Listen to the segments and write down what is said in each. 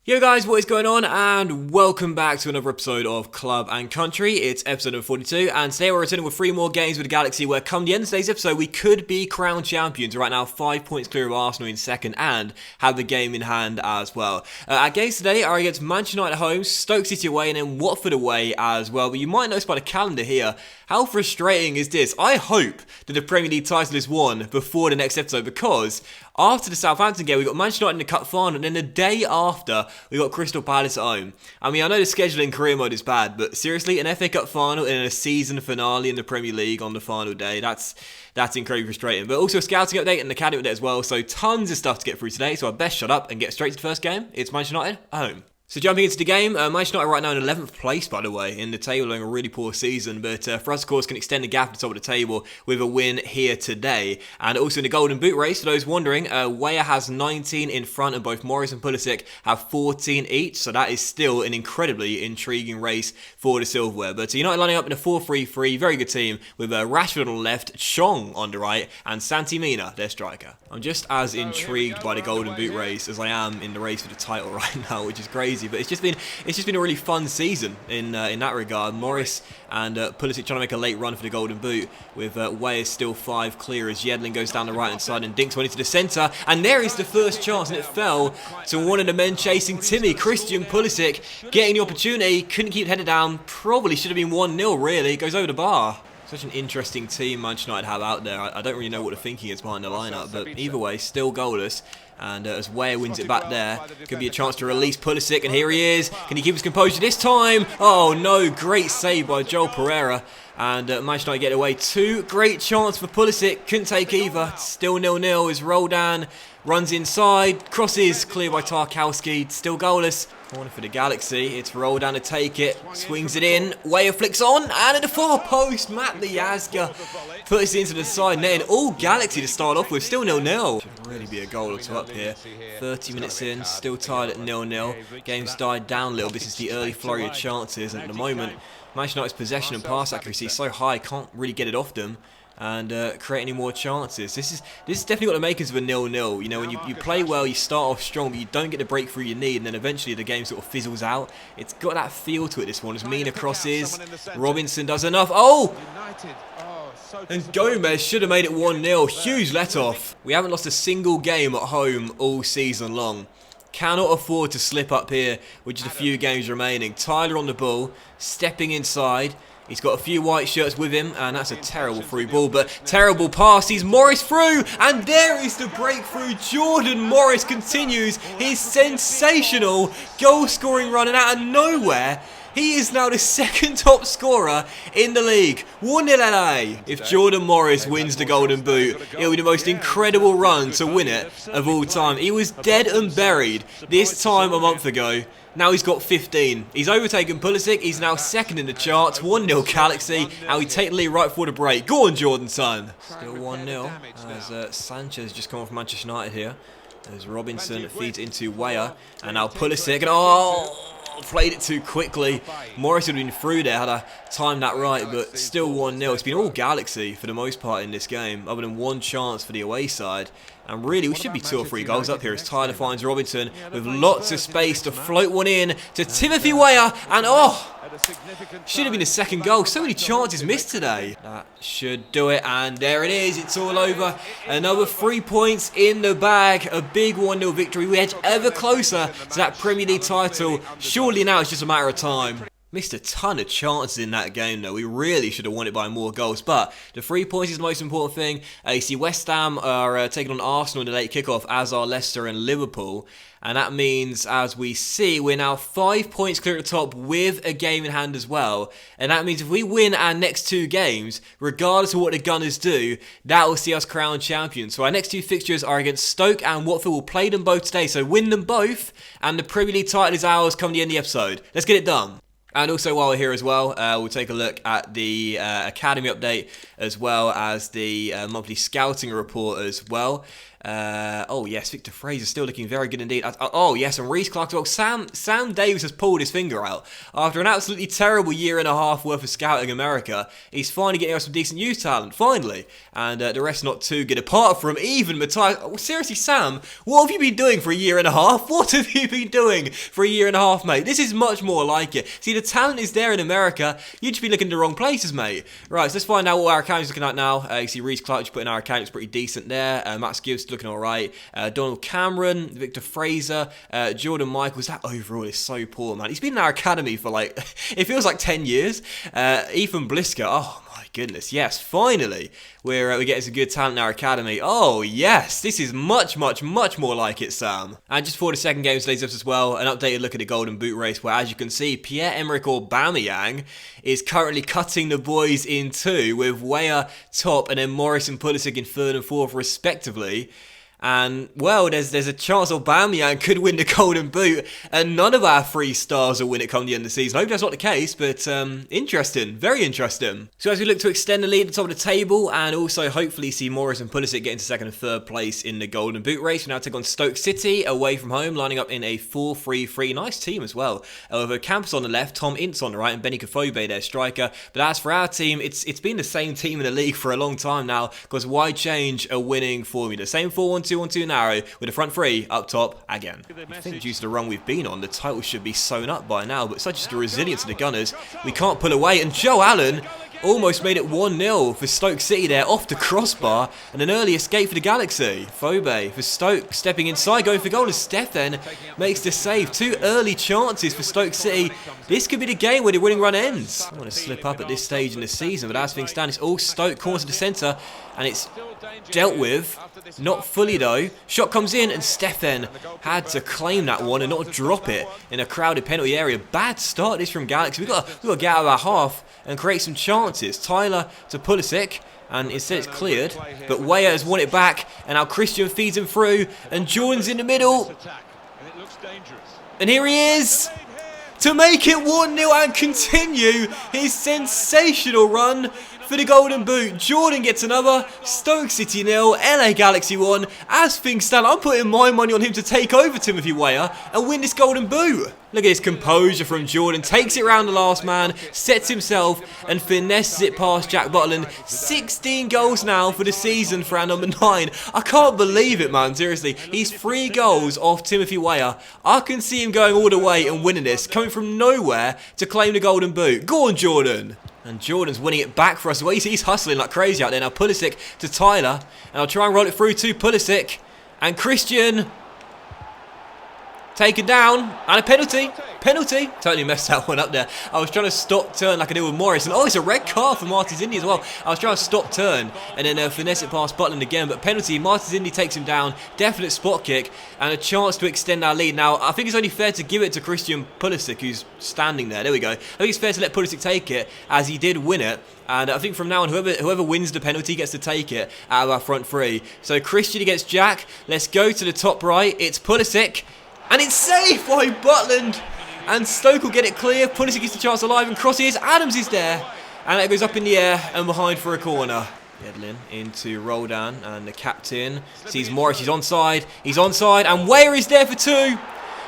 Yo guys, what is going on, and welcome back to another episode of Club and Country. It's episode number 42, and today we're returning with 3 more games with the Galaxy, where come the end of today's episode, we could be crowned champions. Right now, 5 points clear of Arsenal in second, and have the game in hand as well. Our games today are against Manchester United at home, Stoke City away, and then Watford away as well. But you might notice by the calendar here, how frustrating is this? I hope that the Premier League title is won before the next episode, because after the Southampton game, we got Manchester United in the cup final, and then the day after, we got Crystal Palace at home. I mean, I know the schedule in career mode is bad, but seriously, an FA Cup final and a season finale in the Premier League on the final day, that's incredibly frustrating. But also a scouting update and an academy update as well, so tons of stuff to get through today, so I best shut up and get straight to the first game. It's Manchester United at home. So jumping into the game, Manchester United right now in 11th place, by the way, in the table, having a really poor season. But for us, of course, can extend the gap at the top of the table with a win here today. And also in the Golden Boot race, for those wondering, Weah has 19 in front, and both Morris and Pulisic have 14 each. So that is still an incredibly intriguing race for the silverware. But United lining up in a 4-3-3, very good team, with Rashford on the left, Chong on the right, and Santi Mina, their striker. I'm just as intrigued by the Golden Boot race as I am in the race for the title right now, which is crazy. But it's just been a really fun season in that regard. Morris and Pulisic trying to make a late run for the Golden Boot, with Weah still 5 clear as Yedlin goes down the right hand side and dinks one into the centre, and there is the first chance, and it fell to one of the men chasing Timmy, Christian Pulisic, getting the opportunity, couldn't keep headed down, probably should have been 1-0 really, goes over the bar. Such an interesting team Manchester United have out there. I don't really know what the thinking is behind the lineup, but either way, still goalless. And as Weah wins it back there, could be a chance to release Pulisic, and here he is. Can he keep his composure this time? Oh no, great save by Joel Pereira. And Manchester United get away. 2 great chance for Pulisic, couldn't take either. Still 0-0 as Roldan runs inside, crosses, clear by Tarkowski, still goalless. Corner for the Galaxy, it's Roldan to take it, swings it in, Weah flicks on, and at the far post, Matt Liazga puts it into the side net, and all Galaxy to start off with, still 0-0. Should really be a goal or two up here. 30 minutes in, still tied at 0-0. Game's died down a little bit since the early flurry of chances, and at the moment, Manchester United's possession and pass accuracy is so high, can't really get it off them and create any more chances. This is definitely got the makings of a 0-0. You know, when you play well, you start off strong, but you don't get the breakthrough you need, and then eventually the game sort of fizzles out. It's got that feel to it, this one. As Mina crosses, Robinson does enough. Oh! And Gomez should have made it 1-0. Huge let-off. We haven't lost a single game at home all season long. Cannot afford to slip up here with just a few games remaining. Tyler on the ball, stepping inside. He's got a few white shirts with him, and that's a terrible through ball, but terrible pass. He's Morris through, and there is the breakthrough. Jordan Morris continues his sensational goal-scoring run, and out of nowhere, he is now the second top scorer in the league. 1-0 LA. If Jordan Morris wins the Golden Boot, it'll be the most incredible run to win it of all time. He was dead and buried this time a month ago. Now he's got 15. He's overtaken Pulisic. He's now second in the charts. 1-0 Galaxy. And we take the lead right before the break. Go on, Jordan, son. Still 1-0 as Sanchez just come off Manchester United here. As Robinson feeds into Weah. And now Pulisic. And oh! Played it too quickly. Morris would have been through there had I timed that right, but still 1-0. It's been all Galaxy for the most part in this game, other than one chance for the away side. And really, we should be 2 or 3 goals up here as Tyler finds Robinson with lots of space to float one in to Timothy Weah. And oh! Should have been a second goal. So many chances missed today. That should do it, and there it is. It's all over. Another 3 points in the bag. A big 1-0 victory. We edge ever closer to that Premier League title. Surely now it's just a matter of time. Missed a ton of chances in that game though. We really should have won it by more goals. But the 3 points is the most important thing. You see West Ham are taking on Arsenal in the late kickoff, as are Leicester and Liverpool. And that means, as we see, we're now 5 points clear at the top with a game in hand as well. And that means if we win our next 2 games, regardless of what the Gunners do, that will see us crowned champions. So our next 2 fixtures are against Stoke and Watford. We'll play them both today. So win them both, and the Premier League title is ours come the end of the episode. Let's get it done. And also while we're here as well, we'll take a look at the Academy update as well as the monthly scouting report as well. Oh yes, Victor Fraser still looking very good indeed. Oh yes, and Reece Clark as well. Sam Davis has pulled his finger out after an absolutely terrible year and a half worth of scouting America. He's finally getting us some decent youth talent, finally, and the rest not too good. Apart from even Matthias. Oh, seriously, Sam, what have you been doing for a year and a half? What have you been doing for a year and a half, mate? This is much more like it. See, the talent is there in America. You'd just be looking in the wrong places, mate. Right, so let's find out what our account is looking at now. You see Reece Clark just put in our account. It's pretty decent there. Max Gibbs looking all right. Donald Cameron, Victor Fraser, Jordan Michaels. That overall is so poor, man. He's been in our academy for like, it feels like 10 years. Ethan Blisker. Oh, my goodness. Yes, finally. We're getting some good talent in our academy. Oh, yes. This is much more like it, Sam. And just for the second game of today's episode as well, an updated look at the Golden Boot race where, as you can see, Pierre-Emerick Aubameyang is currently cutting the boys in two with Weah top and then Morris and Pulisic in third and fourth respectively. And, well, there's a chance Aubameyang could win the Golden Boot, and none of our 3 stars will win it come the end of the season. I hope that's not the case, but interesting, very interesting. So as we look to extend the lead at the top of the table, and also hopefully see Morris and Pulisic get into second and third place in the Golden Boot race, we now take on Stoke City away from home, lining up in a 4-3-3. Nice team as well. With Campus on the left, Tom Ince on the right, and Benny Kofobe, their striker. But as for our team, it's been the same team in the league for a long time now, because why change a winning formula? Same 4-1-2-1-2 narrow with the front 3 up top again. I think due to the run we've been on, the title should be sewn up by now, but such is the resilience of the Gunners, we can't pull away, and Joe Allen almost made it 1-0 for Stoke City there, off the crossbar, and an early escape for the Galaxy. Phobe for Stoke, stepping inside, going for goal, and Steph then makes the save. 2 early chances for Stoke City. This could be the game where the winning run ends. I want to slip up at this stage in the season, but as things stand, it's all Stoke, corner to the centre, and it's dealt with. Not fully though. Shot comes in, and Steph then had to claim that one and not drop it in a crowded penalty area. Bad start this from Galaxy. We've got to get out of our half and create some chances. Tyler to Pulisic, and instead it's cleared, but Weah has won it back, and now Christian feeds him through, and Jordan's in the middle, and here he is to make it 1-0 and continue his sensational run for the Golden Boot. Jordan gets another, Stoke City 0, LA Galaxy 1. As things stand, I'm putting my money on him to take over Timothy Weah and win this Golden Boot. Look at his composure from Jordan, takes it round the last man, sets himself and finesses it past Jack Butland. 16 goals now for the season for our number 9. I can't believe it, man, seriously. He's 3 goals off Timothy Weah. I can see him going all the way and winning this, coming from nowhere to claim the Golden Boot. Go on, Jordan. And Jordan's winning it back for us. Well, he's hustling like crazy out there. Now Pulisic to Tyler. And I'll try and roll it through to Pulisic. And Christian taken down. And a penalty. Penalty. Totally messed that one up there. I was trying to stop turn like I did with Morris. And oh, it's a red card for Martins Indy as well. I was trying to stop turn and then finesse it past Butland again. But penalty. Martins Indy takes him down. Definite spot kick. And a chance to extend our lead. Now, I think it's only fair to give it to Christian Pulisic, who's standing there. There we go. I think it's fair to let Pulisic take it, as he did win it. And I think from now on, whoever wins the penalty gets to take it out of our front 3. So Christian against Jack. Let's go to the top right. It's Pulisic. And it's saved by Butland. And Stoke will get it clear. Pulisic gets the chance alive and crosses. Adams is there. And that goes up in the air and behind for a corner. Yedlin into Roldan, and the captain sees Morris. He's onside. He's onside. And Weah is there for 2.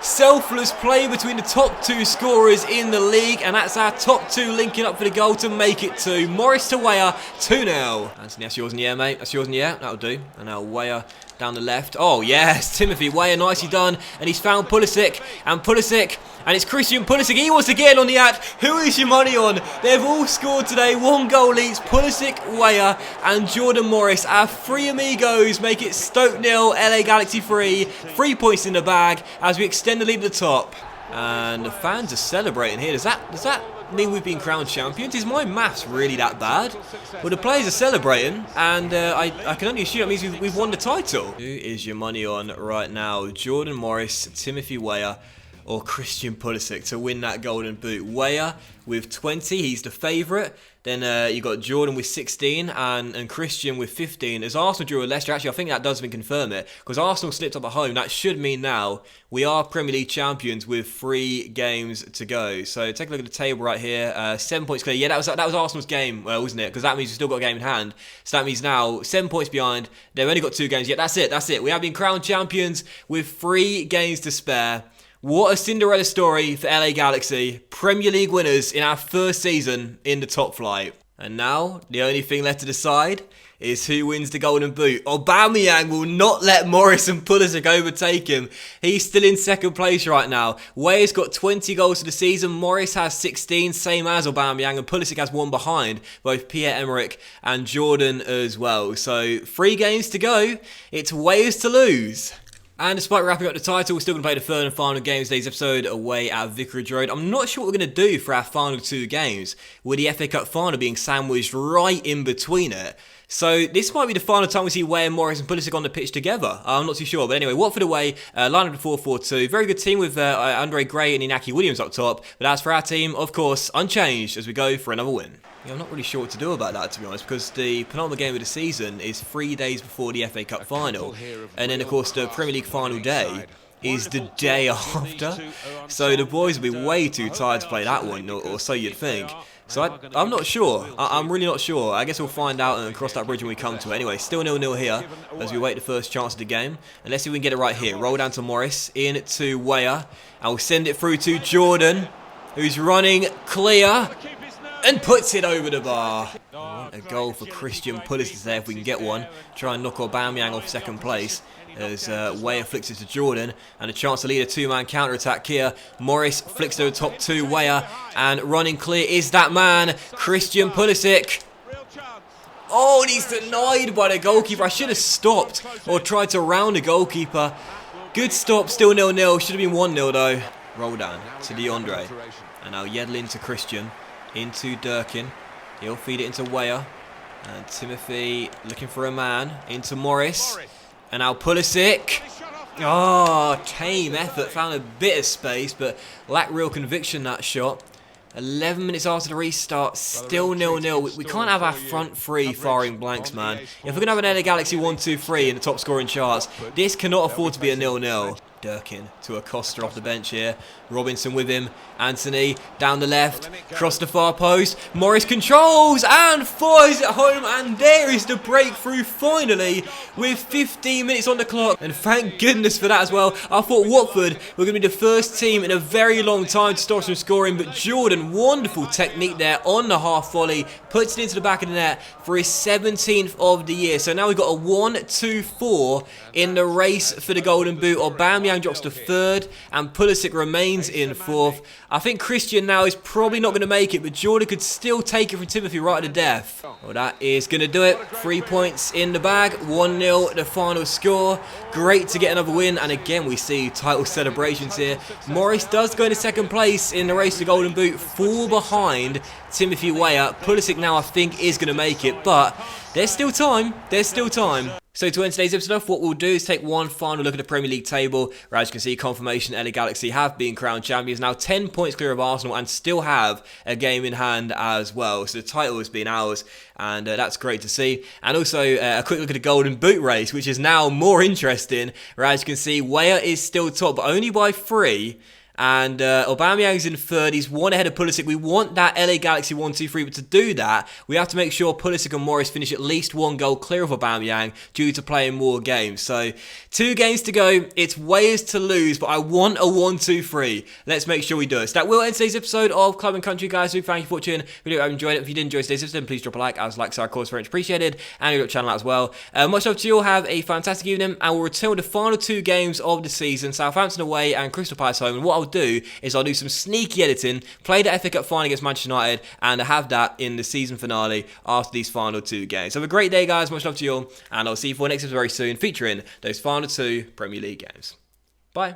Selfless play between the top 2 scorers in the league, and that's our top 2 linking up for the goal to make it 2. Morris to Weah, 2-0. Anthony, that's yours in the air, mate. That's yours in the air. That'll do. And now Weah down the left. Oh, yes. Timothy Weah, nicely done. And he's found Pulisic. And Pulisic. And it's Christian Pulisic. He wants to get in on the act. Who is your money on? They've all scored today. 1 goal each. Pulisic, Weah, and Jordan Morris. Our 3 amigos make it Stoke 0, LA Galaxy 3. 3 points in the bag as we extend the lead to the top. And the fans are celebrating here. Does that mean we've been crowned champions? Is my maths really that bad? Well, the players are celebrating, and I can only assume that means we've won the title. Who is your money on right now? Jordan Morris, Timothy Weah, or Christian Pulisic to win that Golden Boot? Weah with 20, he's the favourite. Then you got Jordan with 16 and Christian with 15. As Arsenal drew with Leicester, actually I think that does even confirm it, because Arsenal slipped up at home. That should mean now we are Premier League champions with 3 games to go. So take a look at the table right here. 7 points clear. Yeah, that was Arsenal's game, wasn't it? Because that means we've still got a game in hand. So that means now 7 points behind. They've only got 2 games yet. That's it. We have been crowned champions with 3 games to spare. What a Cinderella story for LA Galaxy. Premier League winners in our first season in the top flight. And now, the only thing left to decide is who wins the Golden Boot. Aubameyang will not let Morris and Pulisic overtake him. He's still in second place right now. Weah's got 20 goals for the season. Morris has 16, same as Aubameyang, and Pulisic has 1 behind both Pierre-Emerick and Jordan as well. So 3 games to go. It's Weah's to lose. And despite wrapping up the title, we're still going to play the third and final game of today's episode away at Vicarage Road. I'm not sure what we're going to do for our final 2 games, with the FA Cup final being sandwiched right in between it. So this might be the final time we see Weah, Morris and Pulisic on the pitch together. I'm not too sure. But anyway, Watford away, line up the 4-4-2. Very good team with Andre Gray and Inaki Williams up top. But as for our team, of course, unchanged as we go for another win. Yeah, I'm not really sure what to do about that, to be honest, because the penultimate game of the season is 3 days before the FA Cup final. And then, of course, the Premier League final day is the day after. So the boys will be way too tired to play that one, or so you'd think. So I'm not sure. I'm really not sure. I guess we'll find out and cross that bridge when we come to it. Anyway, still 0-0 here as we wait the first chance of the game. And let's see if we can get it right here. Roll down to Morris, in to Weah. And we'll send it through to Jordan, who's running clear and puts it over the bar. A goal for Christian Pulisic there if we can get one. Try and knock Aubameyang off second place as Weah flicks it to Jordan, and a chance to lead a 2-man counter-attack here. Morris flicks to the top 2, Weah, and running clear is that man, Christian Pulisic. Oh, and he's denied by the goalkeeper. I should have stopped or tried to round the goalkeeper. Good stop, still 0-0. Should have been 1-0 though. Roll down to DeAndre, and now Yedlin to Christian, into Durkin. He'll feed it into Weah, and Timothy looking for a man, into Morris. And now Pulisic. Oh, tame effort. Found a bit of space, but lacked real conviction, that shot. 11 minutes after the restart, still 0-0. We can't have our front 3 firing blanks, man. If we're going to have an LA Galaxy 1-2-3 in the top scoring charts, this cannot afford to be a 0-0. Durkin to Acosta off the bench here. Robinson with him. Anthony down the left. Cross the far post. Morris controls and fires it home. And there is the breakthrough finally with 15 minutes on the clock. And thank goodness for that as well. I thought Watford were going to be the first team in a very long time to stop some scoring. But Jordan, wonderful technique there on the half volley. Puts it into the back of the net for his 17th of the year. So now we've got a 1-2-4 in the race for the Golden Boot. Aubameyang drops to 3rd and Pulisic remains in 4th. I think Christian now is probably not going to make it, but Jordan could still take it from Timothy right to death. Well, that is going to do it. 3 points in the bag. 1-0 the final score. Great to get another win, and again we see title celebrations here. Morris does go into second place in the race to Golden Boot, 4 behind Timothy Weah. Pulisic now I think is going to make it, but there's still time. There's still time. So to end today's episode off, what we'll do is take one final look at the Premier League table, where as you can see, confirmation LA Galaxy have been crowned champions, now 10 points clear of Arsenal and still have a game in hand as well. So the title has been ours, and that's great to see. And also a quick look at the Golden Boot race, which is now more interesting, where as you can see, Weah is still top, but only by 3. And Aubameyang's in 3rd. He's 1 ahead of Pulisic. We want that LA Galaxy 1-2-3, but to do that, we have to make sure Pulisic and Morris finish at least 1 goal clear of Aubameyang due to playing more games. So 2 games to go. It's Weah's to lose, but I want a 1-2-3. Let's make sure we do it. So that will end today's episode of Club and Country, guys. So thank you for watching. If you enjoyed it, if you did enjoy today's episode, please drop a like. As likes are, of course, very much appreciated. And your channel out as well. Much love to you all. Have a fantastic evening, and we'll return with the final 2 games of the season: Southampton away and Crystal Palace home. And what I'll do is I'll do some sneaky editing, play the FA Cup final against Manchester United, and have that in the season finale after these final 2 games. So have a great day, guys. Much love to you all, and I'll see you for next episode very soon, featuring those final 2 Premier League games. Bye.